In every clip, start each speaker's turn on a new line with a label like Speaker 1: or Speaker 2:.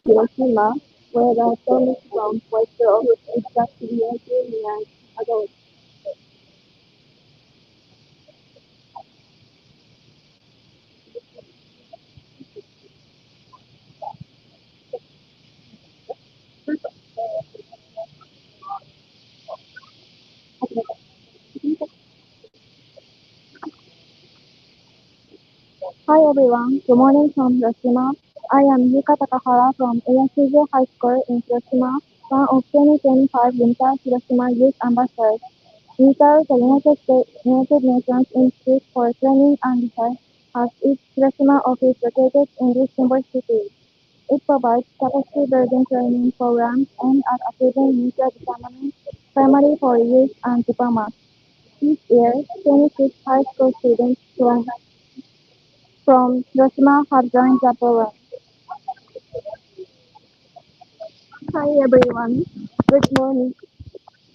Speaker 1: Hiroshima, where the atomic bomb was dropped exactly 18 years ago. Hi everyone, good morning from Hiroshima. I am Yuka Takahara from ASCJ High School in Hiroshima, one of 2025 Winter Hiroshima Youth Ambassadors. Winter, the United Nations Institute for Training and Research, has its Hiroshima office located in this symbol city. It provides capacity building training programs aimed at achieving nuclear disarmament, primarily for youth and diplomats. Each year, 26 high school students from Hiroshima have joined the program. Hi everyone. Good morning.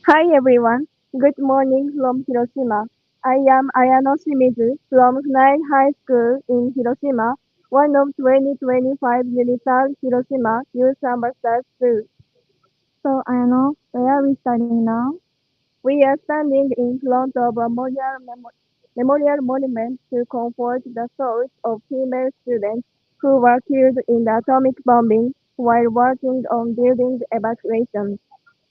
Speaker 1: Hi everyone. Good morning from Hiroshima. I am Ayano Shimizu from Kunai High School in Hiroshima, one of 2025 UNITAL Hiroshima Youth Ambassadors too. So Ayano, where are we studying now? We are standing in front of a memorial monument to comfort the souls of female students who were killed in the atomic bombing while working on building evacuation.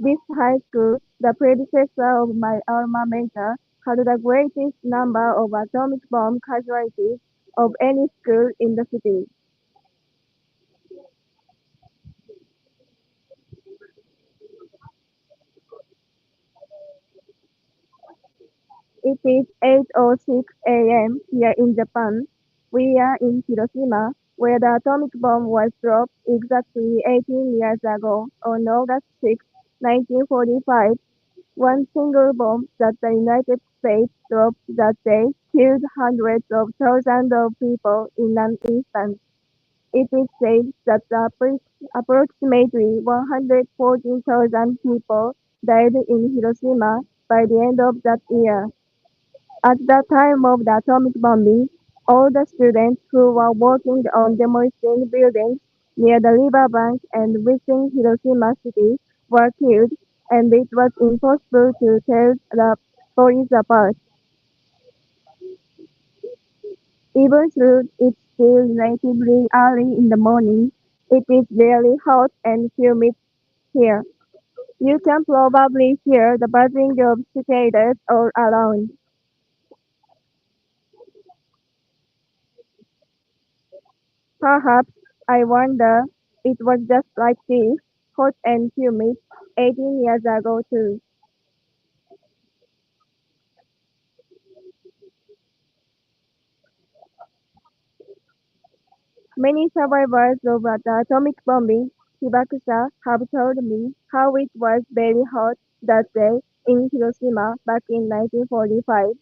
Speaker 1: This high school, the predecessor of my alma mater, had the greatest number of atomic bomb casualties of any school in the city. It is 8:06 a.m. here in Japan. We are in Hiroshima, where the atomic bomb was dropped exactly 18 years ago on August 6, 1945. One single bomb that the United States dropped that day killed hundreds of thousands of people in an instant. It is said that approximately 114,000 people died in Hiroshima by the end of that year. At the time of the atomic bombing, all the students who were working on demolishing buildings near the riverbank and within Hiroshima city were killed, and it was impossible to tell the stories apart. Even though it's still relatively early in the morning, it is very hot and humid here. You can probably hear the buzzing of cicadas all around. Perhaps, I wonder, it was just like this, hot and humid, 18 years ago too. Many survivors of the atomic bombing, Hibakusha, have told me how it was very hot that day in Hiroshima back in 1945.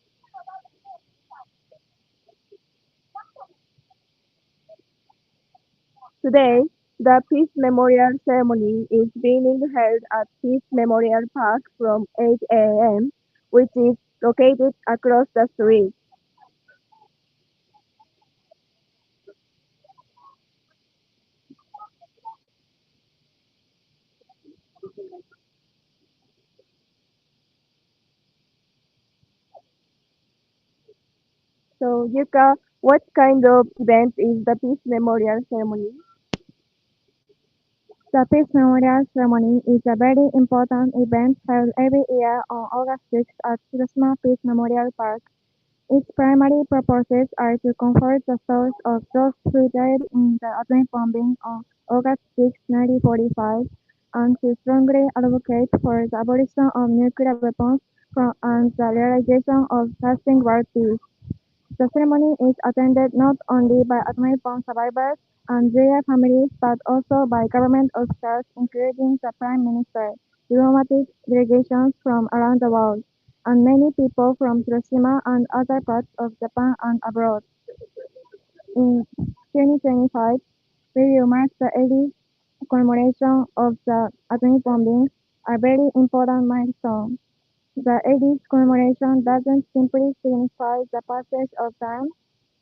Speaker 1: Today, the Peace Memorial ceremony is being held at Peace Memorial Park from 8 a.m., which is located across the street. So, Yuka, what kind of event is the Peace Memorial ceremony? The Peace Memorial ceremony is a very important event held every year on August 6th at Hiroshima Peace Memorial Park. Its primary purposes are to comfort the souls of those who died in the atomic bombing on August 6, 1945, and to strongly advocate for the abolition of nuclear weapons and the realization of lasting world peace. The ceremony is attended not only by atomic bomb survivors and their families but also by government officials including the Prime Minister, diplomatic delegations from around the world, and many people from Hiroshima and other parts of Japan and abroad. In 2025, we will mark the 80th commemoration of the atomic bombing, a very important milestone. The 80th commemoration doesn't simply signify the passage of time,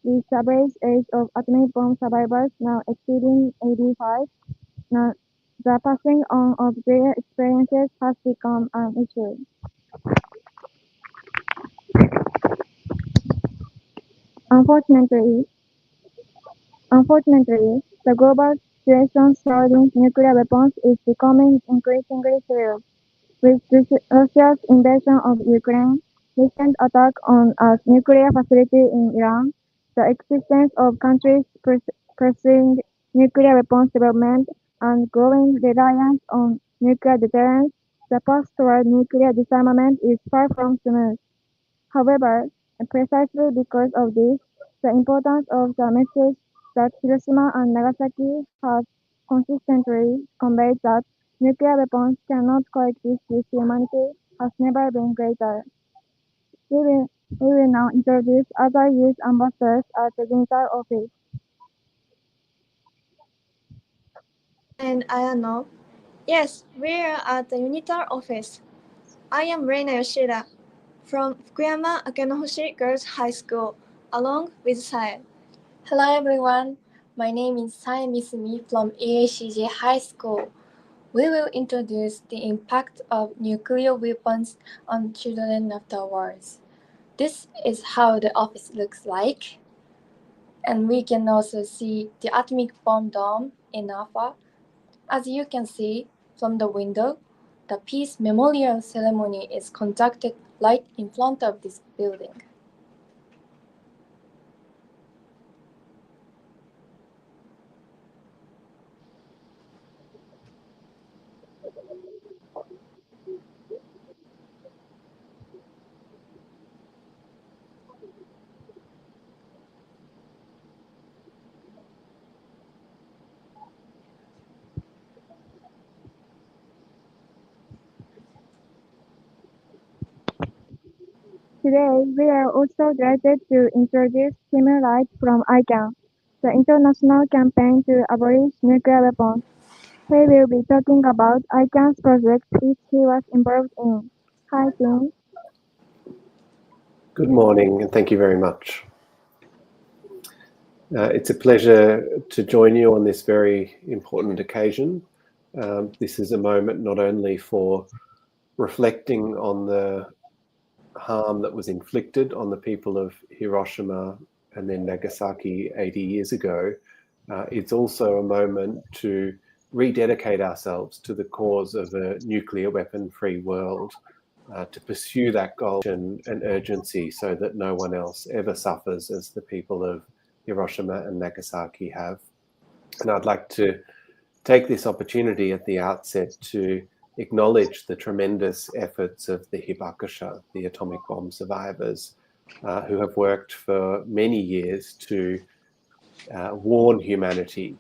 Speaker 1: with the average age of atomic bomb survivors now exceeding 85. the passing on of their experiences has become an issue. Unfortunately, Unfortunately, the global situation surrounding nuclear weapons is becoming increasingly serious. With Russia's invasion of Ukraine, recent attack on a nuclear facility in Iran, the existence of countries pursuing nuclear weapons development, and growing reliance on nuclear deterrence, the path toward nuclear disarmament is far from smooth. However, precisely because of this, the importance of the message that Hiroshima and Nagasaki have consistently conveyed that nuclear weapons cannot coexist with humanity has never been greater. We will now introduce other youth ambassadors at the Digital Office.
Speaker 2: And I know. Yes, we're at the Unitar office. I am Reina Yoshida from Fukuyama Akenohoshi Girls High School, along with Sae.
Speaker 3: Hello everyone, my name is Sae Misumi from EACJ High School. We will introduce the impact of nuclear weapons on children of the world. This is how the office looks like, and we can also see the atomic bomb dome in Alpha. As you can see from the window, the peace memorial ceremony is conducted right in front of this building.
Speaker 1: Today, we are also delighted to introduce Kim Wright from ICANN, the international campaign to abolish nuclear weapons. He will be talking about ICANN's project which he was involved in. Hi, Tim.
Speaker 4: Good morning, and thank you very much. It's a pleasure to join you on this very important occasion. This is a moment not only for reflecting on the harm that was inflicted on the people of Hiroshima and then Nagasaki 80 years ago, it's also a moment to rededicate ourselves to the cause of a nuclear weapon-free world, to pursue that goal and urgency so that no one else ever suffers as the people of Hiroshima and Nagasaki have. And I'd like to take this opportunity at the outset to acknowledge the tremendous efforts of the Hibakusha, the atomic bomb survivors, who have worked for many years to warn humanity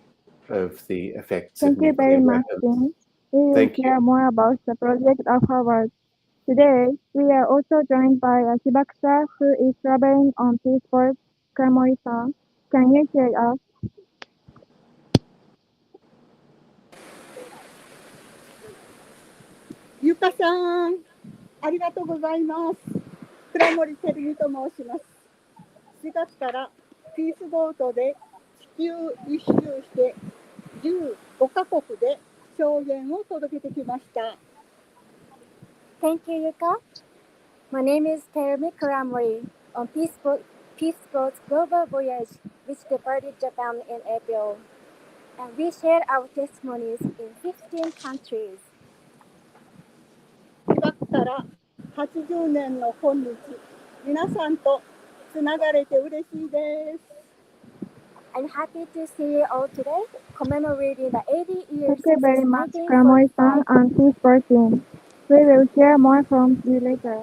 Speaker 4: of the effects of
Speaker 1: Thank you very
Speaker 4: nuclear
Speaker 1: much,
Speaker 4: weapons.
Speaker 1: Tim. We will
Speaker 4: Thank you.
Speaker 1: hear more about the project afterwards. Today, we are also joined by a Hibakusha who is traveling on Peaceboat, Kamori-san. Can you hear us?
Speaker 5: ゆかさん、ありがとうございます。倉森照美と申します。4月からピースボートで地球一周して15カ国で証言を届けてきました。
Speaker 6: Thank you, Yuka. My name is Terumi Kuramori on Peaceboat's Global Voyage, which departed Japan in April. And we share our testimonies in 15 countries.
Speaker 5: 被爆から80年の今日、皆さんとつながれて嬉しいです。
Speaker 6: I'm happy to see you all today, commemorating the 80 years
Speaker 1: Thank you very
Speaker 6: since
Speaker 1: much, Kamori-san
Speaker 6: 1945.
Speaker 1: and Peaceboat team. We will hear more from you later.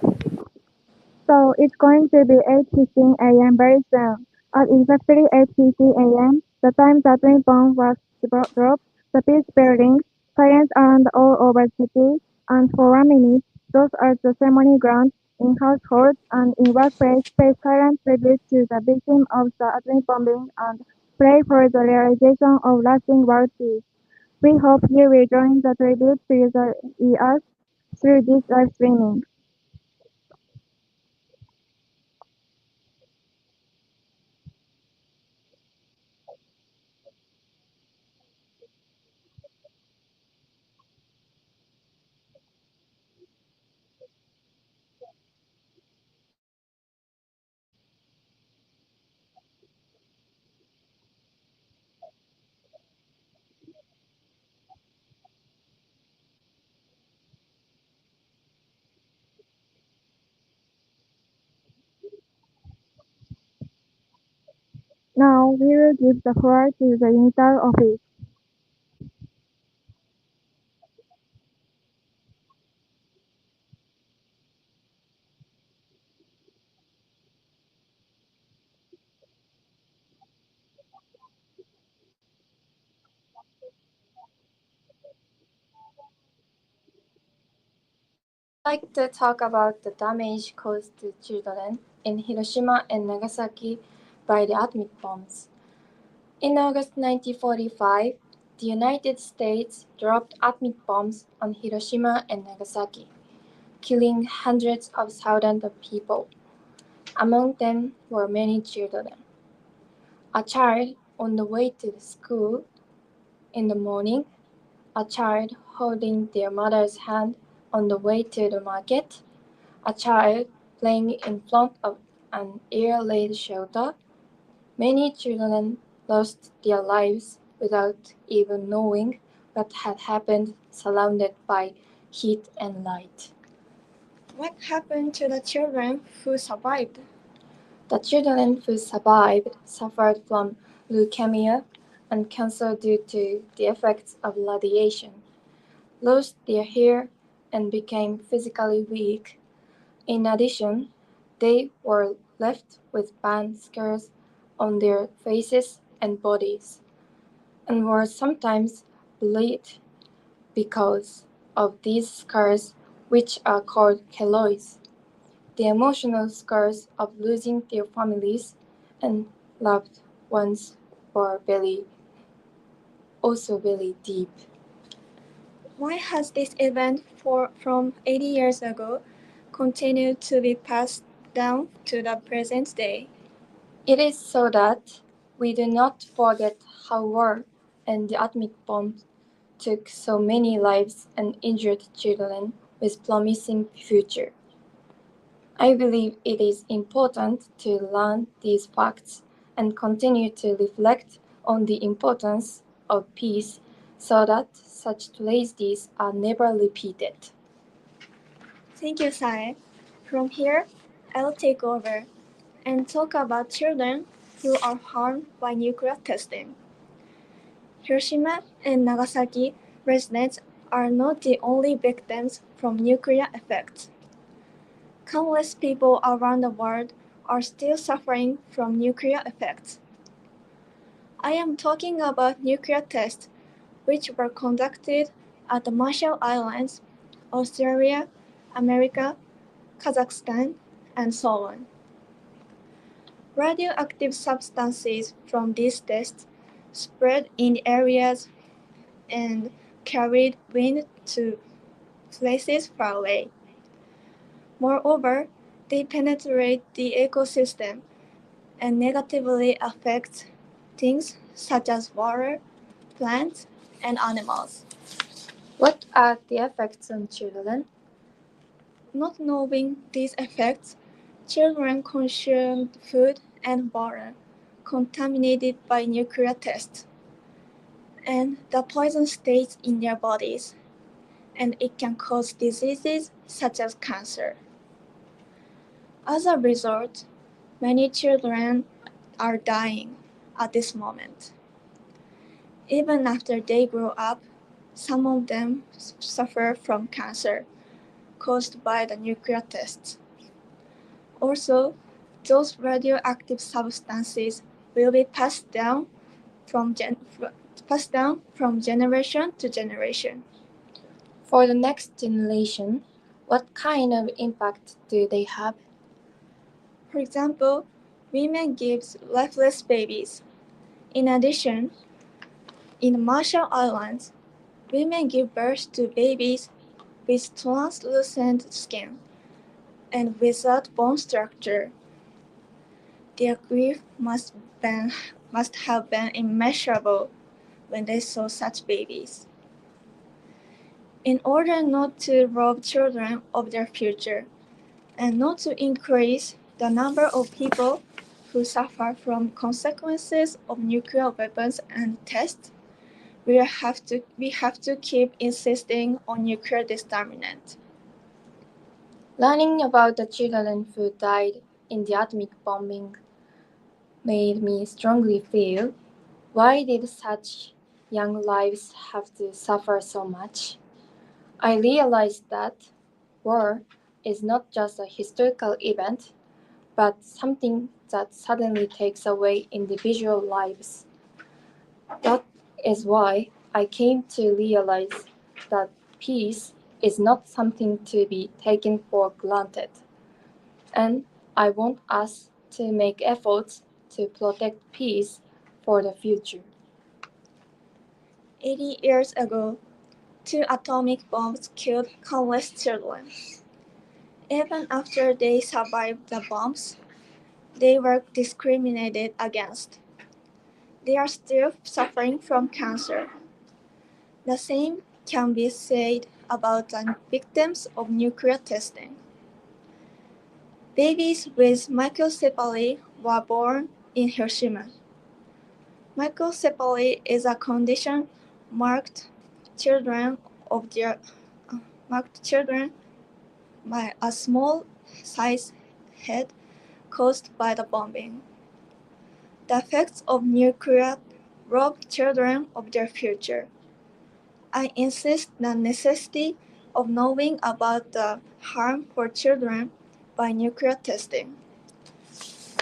Speaker 1: So it's going to be 8:15 a.m. very soon. At exactly 8:50 a.m., the time the twin bomb was dropped, the peace buildings, silence around all over the city, and for 1 minute, those at the ceremony grounds, in households, and in workplaces pay silent tribute to the victims of the atomic bombing and pray for the realization of lasting world peace. We hope you will join the tribute together with us through this live streaming. Now we will give the floor to the UNITAR office.
Speaker 3: I'd like to talk about the damage caused to children in Hiroshima and Nagasaki by the atomic bombs. In August 1945, the United States dropped atomic bombs on Hiroshima and Nagasaki, killing hundreds of thousands of people. Among them were many children. A child on the way to school in the morning, a child holding their mother's hand on the way to the market, a child playing in front of an air-raid shelter. Many children lost their lives without even knowing what had happened, surrounded by heat and light.
Speaker 2: What happened to the children who survived?
Speaker 3: The children who survived suffered from leukemia and cancer due to the effects of radiation, lost their hair, and became physically weak. In addition, they were left with burn scars on their faces and bodies, and were sometimes bleed because of these scars, which are called keloids. The emotional scars of losing their families and loved ones were also very deep.
Speaker 2: Why has this event from 80 years ago continued to be passed down to the present day?
Speaker 3: It is so that we do not forget how war and the atomic bomb took so many lives and injured children with promising future. I believe it is important to learn these facts and continue to reflect on the importance of peace so that such tragedies are never repeated.
Speaker 2: Thank you, Sae. From here, I'll take over and talk about children who are harmed by nuclear testing. Hiroshima and Nagasaki residents are not the only victims from nuclear effects. Countless people around the world are still suffering from nuclear effects. I am talking about nuclear tests which were conducted at the Marshall Islands, Australia, America, Kazakhstan, and so on. Radioactive substances from these tests spread in areas and carried wind to places far away. Moreover, they penetrate the ecosystem and negatively affect things such as water, plants, and animals.
Speaker 3: What are the effects on children?
Speaker 2: Not knowing these effects, children consumed food and water contaminated by nuclear tests, and the poison stays in their bodies, and it can cause diseases such as cancer. As a result, many children are dying at this moment. Even after they grow up, some of them suffer from cancer caused by the nuclear tests. Also, those radioactive substances will be passed down from generation to generation.
Speaker 3: For the next generation, what kind of impact do they have?
Speaker 2: For example, women give lifeless babies. In addition, in the Marshall Islands, women give birth to babies with translucent skin and without bone structure. Their grief must have been immeasurable when they saw such babies. In order not to rob children of their future and not to increase the number of people who suffer from consequences of nuclear weapons and tests, we have to keep insisting on nuclear disarmament.
Speaker 3: Learning about the children who died in the atomic bombing made me strongly feel, why did such young lives have to suffer so much? I realized that war is not just a historical event, but something that suddenly takes away individual lives. That is why I came to realize that peace is not something to be taken for granted. And I want us to make efforts to protect peace for the future.
Speaker 2: 80 years ago, 2 atomic bombs killed countless children. Even after they survived the bombs, they were discriminated against. They are still suffering from cancer. The same can be said about the victims of nuclear testing. Babies with microcephaly were born in Hiroshima. Microcephaly is a condition marked children by a small sized head caused by the bombing. The effects of nuclear rob children of their future. I insist the necessity of knowing about the harm for children by nuclear testing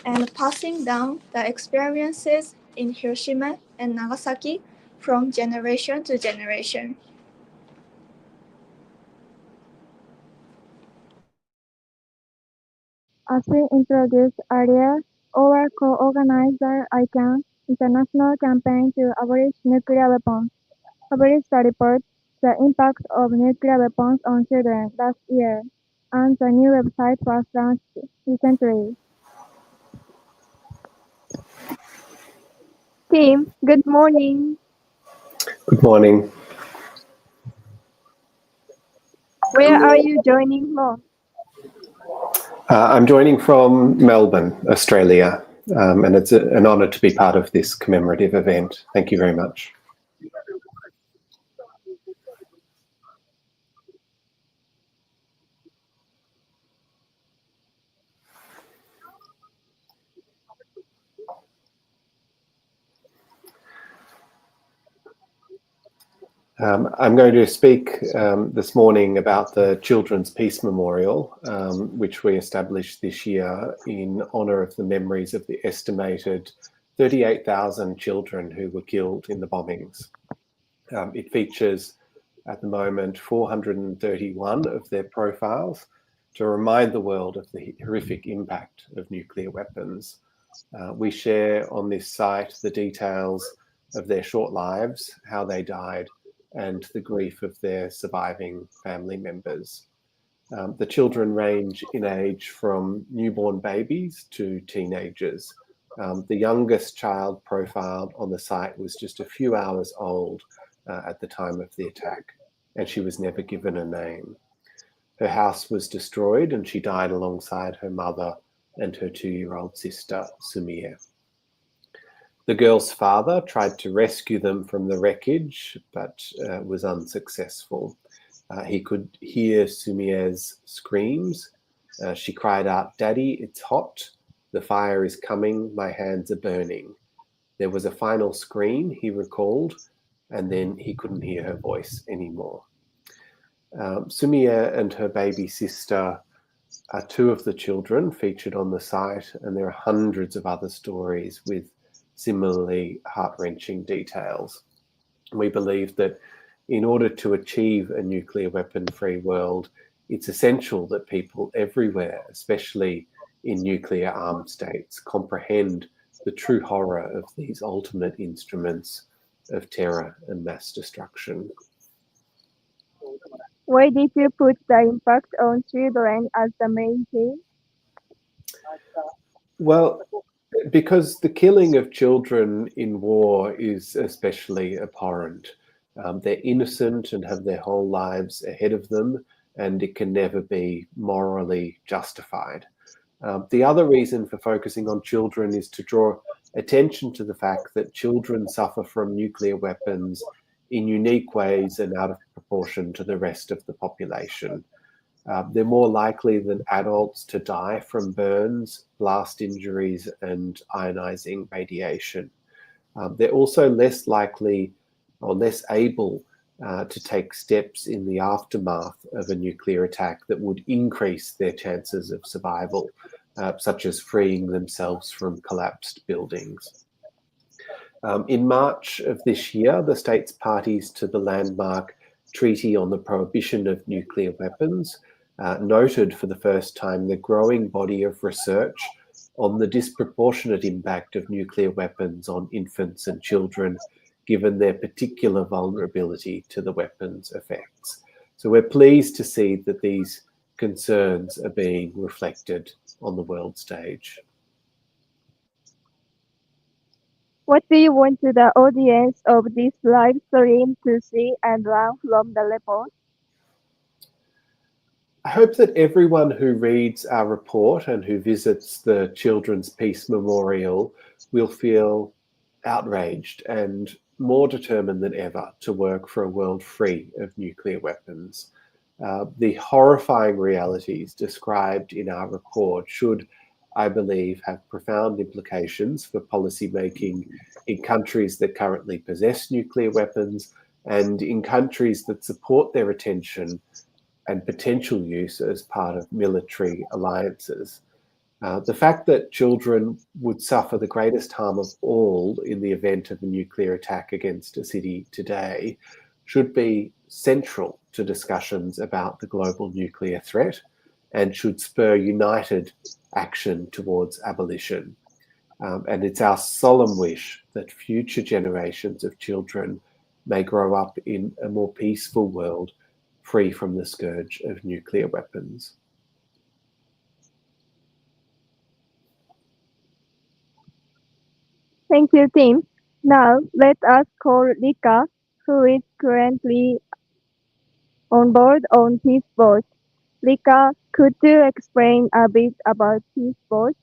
Speaker 2: and passing down the experiences in Hiroshima and Nagasaki from generation to generation.
Speaker 1: As we introduced earlier, our co-organizer ICANN international campaign to abolish nuclear weapons published a report, The Impact of Nuclear Weapons on Children last year, and the new website was launched recently.
Speaker 7: Team, good morning.
Speaker 4: Good morning.
Speaker 7: Where are you joining from?
Speaker 4: I'm joining from Melbourne, Australia, and it's an honour to be part of this commemorative event. Thank you very much. I'm going to speak this morning about the Children's Peace Memorial, which we established this year in honour of the memories of the estimated 38,000 children who were killed in the bombings. It features at the moment 431 of their profiles to remind the world of the horrific impact of nuclear weapons. We share on this site the details of their short lives, how they died, and the grief of their surviving family members. The children range in age from newborn babies to teenagers. The youngest child profiled on the site was just a few hours old at the time of the attack, and she was never given a name. Her house was destroyed and she died alongside her mother and her 2-year-old sister, Sumie. The girl's father tried to rescue them from the wreckage, but was unsuccessful. He could hear Sumie's screams. She cried out, "Daddy, it's hot. The fire is coming. My hands are burning." There was a final scream, he recalled, and then he couldn't hear her voice anymore. Sumie and her baby sister are 2 of the children featured on the site, and there are hundreds of other stories with similarly heart-wrenching details. We believe that in order to achieve a nuclear weapon-free world, it's essential that people everywhere, especially in nuclear armed states, comprehend the true horror of these ultimate instruments of terror and mass destruction.
Speaker 7: Why did you put the impact on children as the main theme?
Speaker 4: Well, because the killing of children in war is especially abhorrent. They're innocent and have their whole lives ahead of them, and it can never be morally justified. The other reason for focusing on children is to draw attention to the fact that children suffer from nuclear weapons in unique ways and out of proportion to the rest of the population. They're more likely than adults to die from burns, blast injuries, and ionizing radiation. They're also less likely or less able to take steps in the aftermath of a nuclear attack that would increase their chances of survival, such as freeing themselves from collapsed buildings. In March of this year, the states parties to the landmark Treaty on the Prohibition of Nuclear Weapons noted for the first time the growing body of research on the disproportionate impact of nuclear weapons on infants and children, given their particular vulnerability to the weapons' effects. So we're pleased to see that these concerns are being reflected on the world stage.
Speaker 7: What do you want to the audience of this live stream to see and learn from the report?
Speaker 4: I hope that everyone who reads our report and who visits the Children's Peace Memorial will feel outraged and more determined than ever to work for a world free of nuclear weapons. The horrifying realities described in our report should, I believe, have profound implications for policymaking in countries that currently possess nuclear weapons and in countries that support their retention and potential use as part of military alliances. The fact that children would suffer the greatest harm of all in the event of a nuclear attack against a city today should be central to discussions about the global nuclear threat and should spur united action towards abolition. And it's our solemn wish that future generations of children may grow up in a more peaceful world, free from the scourge of nuclear weapons.
Speaker 7: Thank you, Tim. Now, let us call Rika, who is currently on board on Peace Boat. Rika, could you explain a bit about Peace Boat?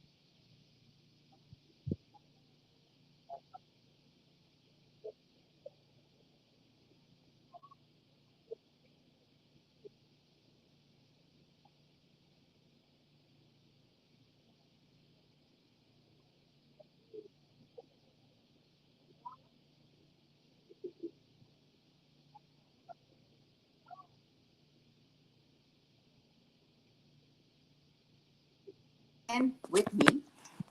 Speaker 8: And with me,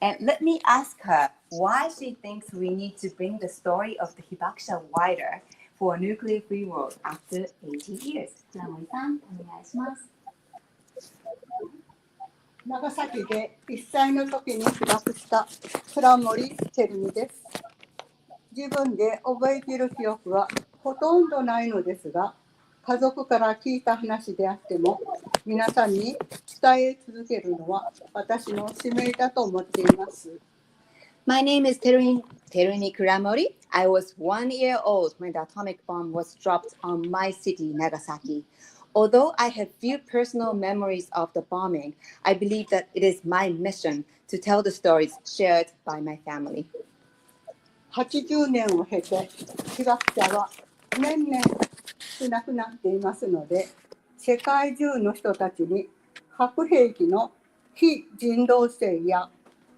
Speaker 8: and let me ask her why she thinks we need to bring the story of the Hibakusha wider for a nuclear-free world after 80 years. 倉森さん、お願いします。
Speaker 5: 長崎で1歳の時に被爆した倉森照美です。自分で覚えている記憶はほとんどないのですが、家族から聞いた話であっても、皆さんに伝え続けるのは私の使命だと思っています。
Speaker 8: My name is Teruni Kuramori. I was 1 year old when the atomic bomb was dropped on my city, Nagasaki. Although I have few personal memories of the bombing, I believe that it is my mission to tell the stories shared by my family.
Speaker 5: 80年を経て、被爆者は年々少なくなっていますので、世界中の人たちに核兵器の非人道性や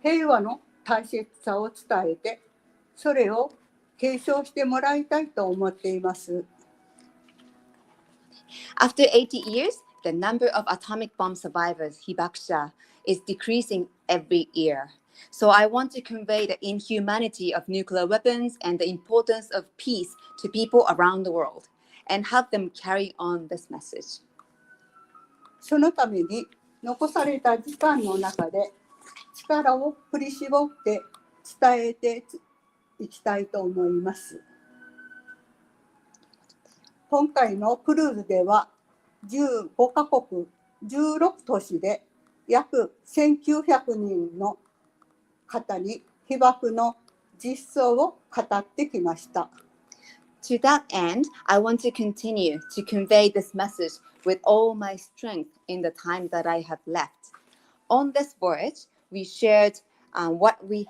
Speaker 5: 平和の大切さを伝えて、それを継承してもらいたいと思っています。
Speaker 8: After 80 years, the number of atomic bomb survivors, Hibakusha, is decreasing every year. So I want to convey the inhumanity of nuclear weapons and the importance of peace to people around the world and help them carry on this message.
Speaker 5: そのために残された時間の中で力を振り絞って伝えていきたいと思います。今回のクルーズでは15カ国16都市で約1900人の方に被爆の実相を語ってきました。
Speaker 8: To that end, I want to continue to convey this message with all my strength in the time that I have left. On this voyage, we shared what we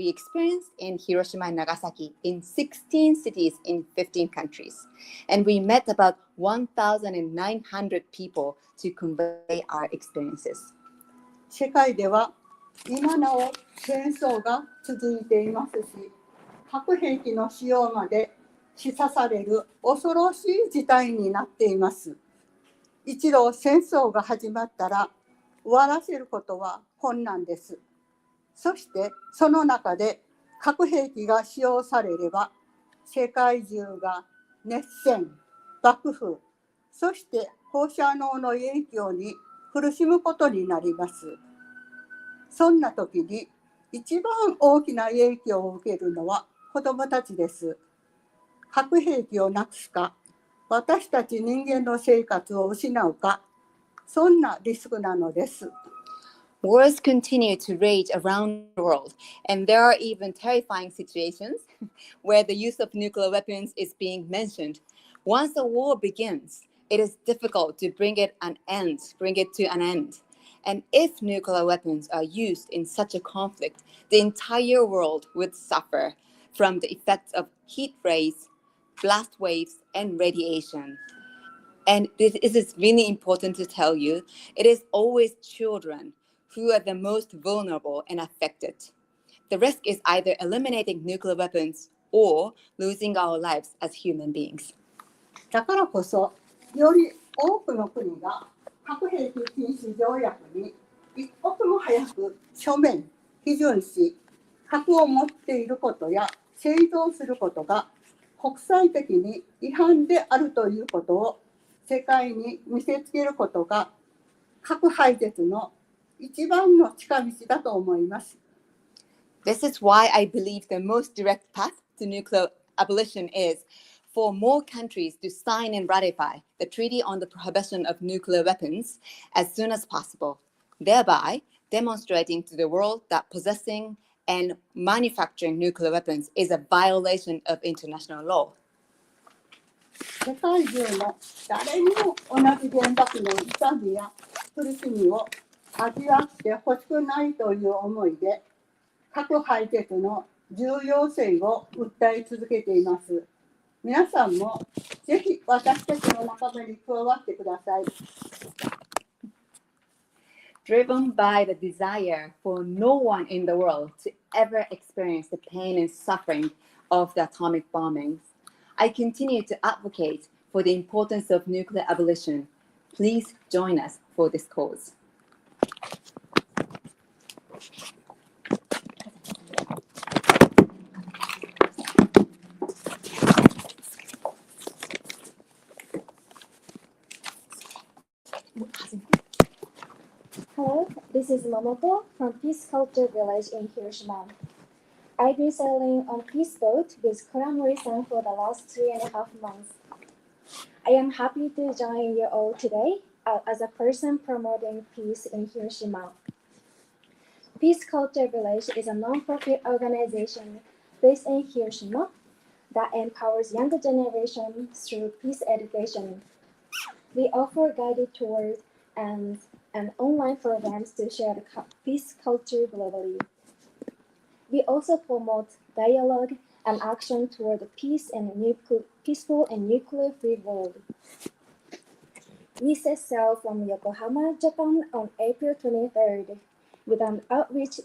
Speaker 8: experienced in Hiroshima and Nagasaki in 16 cities in 15 countries. And we met about 1,900 people to convey our experiences.
Speaker 5: 世界では今なお戦争が続いていますし、核兵器の使用まで示唆される恐ろしい事態になっています。一度戦争が始まったら終わらせることは困難です。そしてその中で核兵器が使用されれば、世界中が熱戦、爆風、そして放射能の影響に苦しむことになります。そんな時に一番大きな影響を受けるのは子どもたちです。核兵器をなくすか、私たち人間の生活を失うか、そんなリスクなのです。
Speaker 8: Wars continue to rage around the world, and there are even terrifying situations where the use of nuclear weapons is being mentioned. Once a war begins, it is difficult to bring it to an end. And if nuclear weapons are used in such a conflict, the entire world would suffer from the effects of heat rays, blast waves, and radiation. And this is really important to tell you, it is always children who are the most vulnerable and affected. The risk is either eliminating nuclear weapons or losing our lives as human beings.
Speaker 5: だからこそ、より多くの国が核兵器禁止条約に一刻も早く書面、批准し、核を持っていることや製造することが国際的に違反であるということを世界に見せつけることが核廃絶の一番の近道だと思います。
Speaker 8: This is why I believe the most direct path to nuclear abolition is for more countries to sign and ratify the Treaty on the Prohibition of Nuclear Weapons as soon as possible, thereby demonstrating to the world that possessing and manufacturing nuclear weapons is a violation of international law.
Speaker 5: 世界中の誰にも同じ原爆の痛みや苦しみを味わってほしくないという思いで、核廃絶の重要性を訴え続けています。皆さんもぜひ私たちの仲間に加わってください。
Speaker 8: Driven by the desire for no one in the world to ever experience the pain and suffering of the atomic bombings, I continue to advocate for the importance of nuclear abolition. Please join us for this cause.
Speaker 6: Hello, this is Momoto from Peace Culture Village in Hiroshima. I've been sailing on Peace Boat with Kuramori-san for the last 3.5 months. I am happy to join you all today as a person promoting peace in Hiroshima. Peace Culture Village is a non-profit organization based in Hiroshima that empowers younger generation through peace education. We offer guided tours and online programs to share the peace culture globally. We also promote dialogue and action toward a peaceful and nuclear-free world. We set sail from Yokohama, Japan on April 23rd with an outreach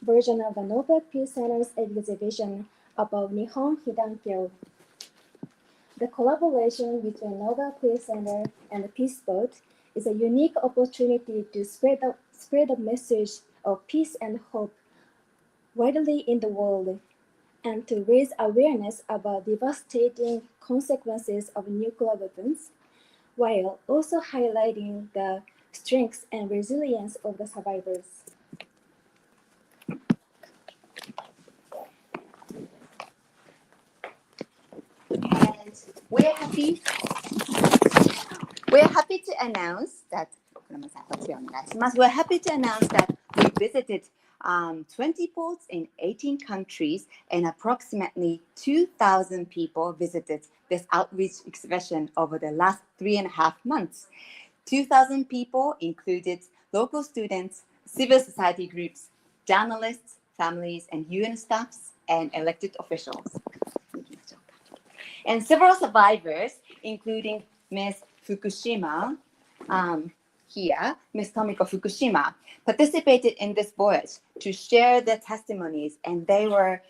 Speaker 6: version of the Nobel Peace Center's exhibition above Nihon Hidankyo. The collaboration between Nobel Peace Center and the Peace Boat is a unique opportunity to spread the message of peace and hope widely in the world and to raise awareness about devastating consequences of nuclear weapons, while also highlighting the strengths and resilience of the survivors.
Speaker 8: And we're happy to announce that we visited 20 ports in 18 countries, and approximately 2,000 people visited this outreach exhibition over the last 3.5 months. 2,000 people included local students, civil society groups, journalists, families, and UN staffs, and elected officials. And several survivors, including Ms. Fukushima, here, Ms. Tomiko Fukushima, participated in this voyage to share their testimonies, and they were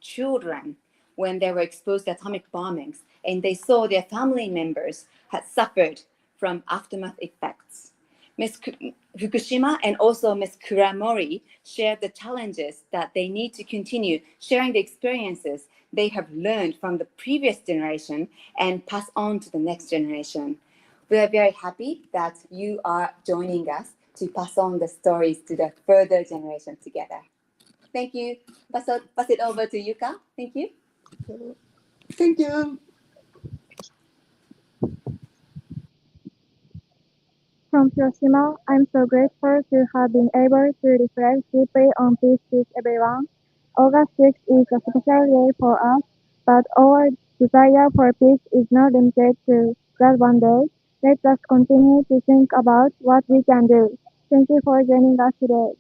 Speaker 8: children when they were exposed to atomic bombings, and they saw their family members had suffered from aftermath effects. Ms. Fukushima and also Ms. Kuramori shared the challenges that they need to continue sharing the experiences they have learned from the previous generation and pass on to the next generation. We are very happy that you are joining us to pass on the stories to the further generation together. Thank you. Pass it over to Yuka. Thank you.
Speaker 5: Thank you.
Speaker 1: From Hiroshima, I'm so grateful to have been able to reflect deeply on peace with everyone. August 6th is a special day for us, but our desire for peace is not limited to that one day. Let us continue to think about what we can do. Thank you for joining us today.